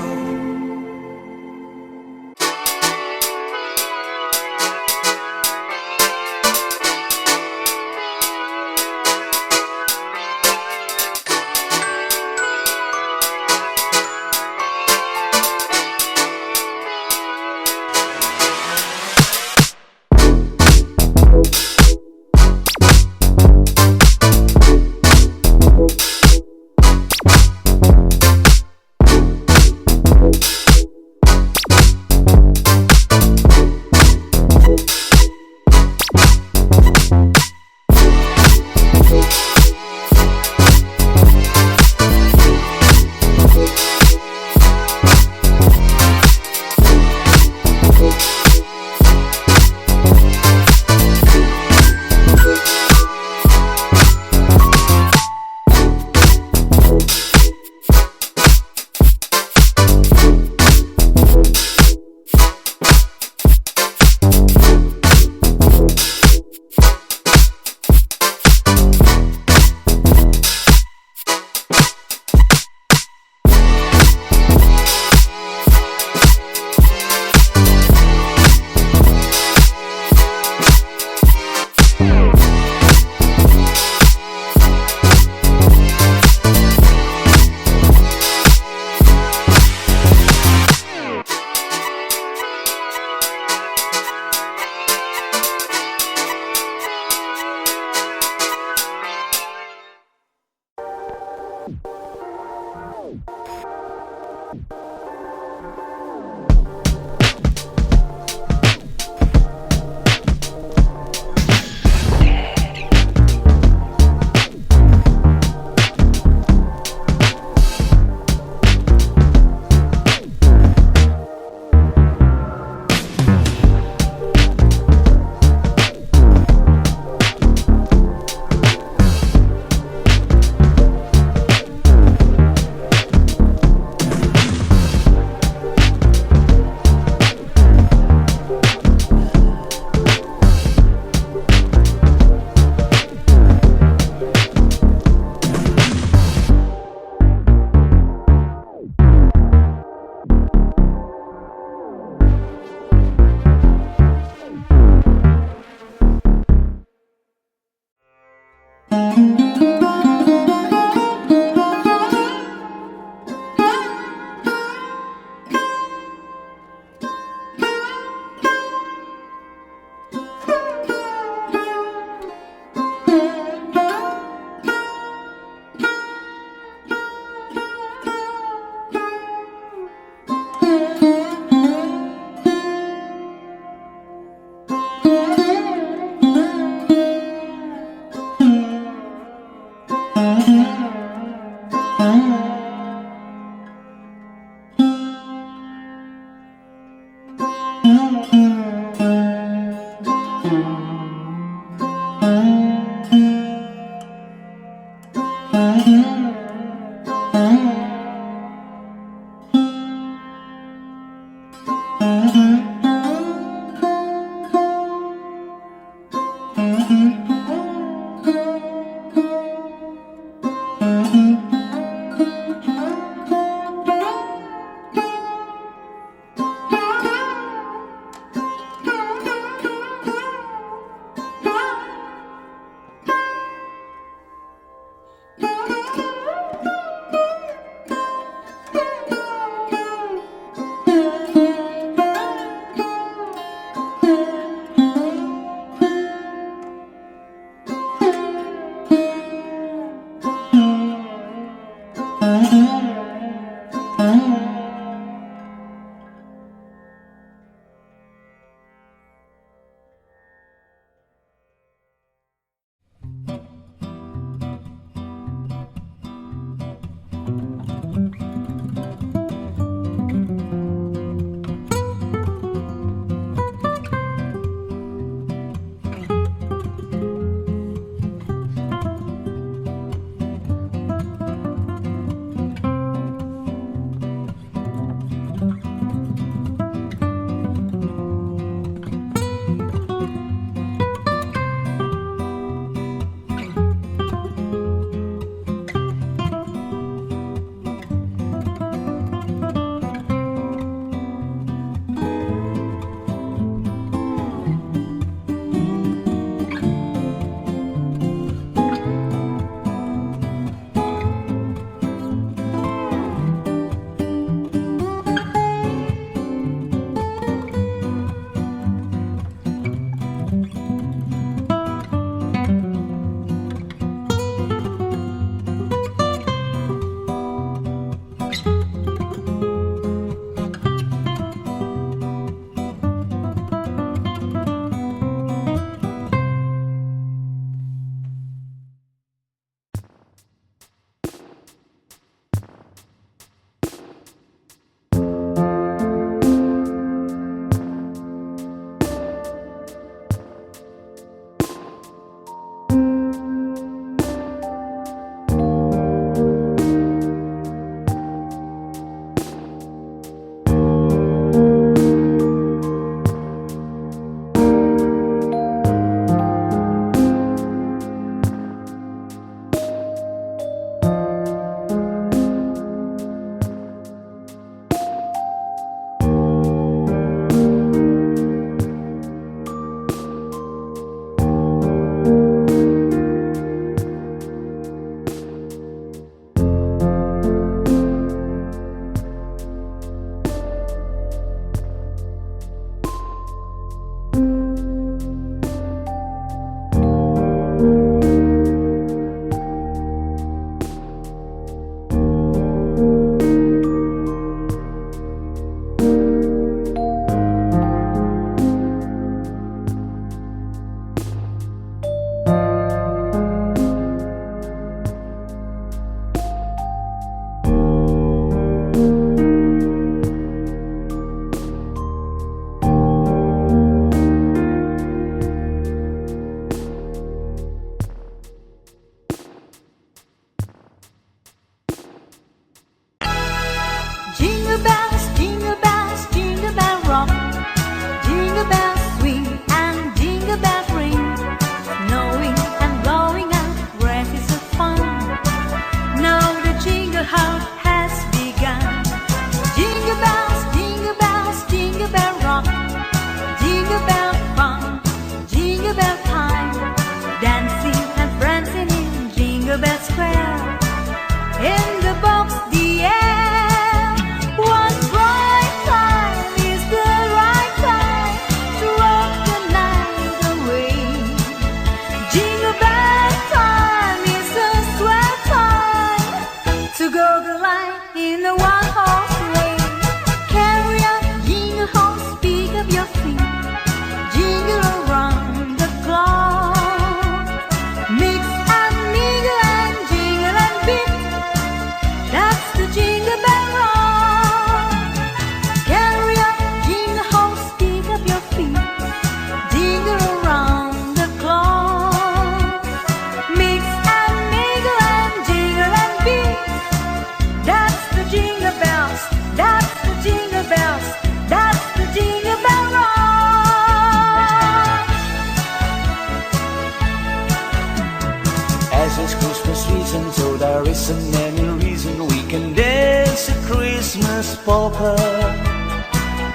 isn't any reason we can dance a Christmas polka.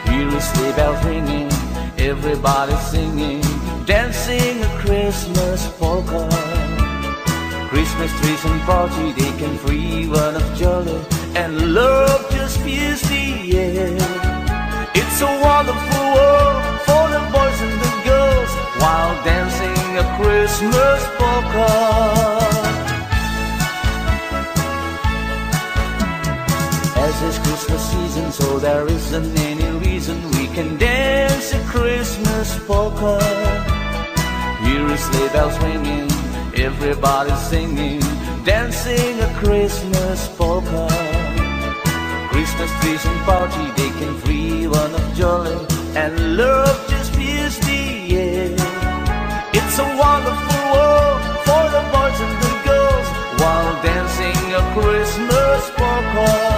Hear a sleigh bell ringing, everybody singing, dancing a Christmas polka. Christmas trees and party, they can free one of jolly, and love just fills the air. It's a wonderful world for the boys and the girls while dancing a Christmas polka. As it's Christmas season, so there isn't any reason we can dance a Christmas polka. Here is sleigh bells ringing, everybody's singing, dancing a Christmas polka. Christmas trees and party, they can free one of jolly, and love just fills the air. It's a wonderful world for the boys and the girls while dancing a Christmas polka.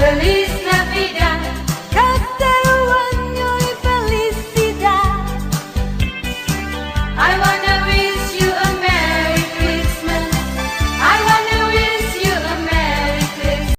Feliz Navidad.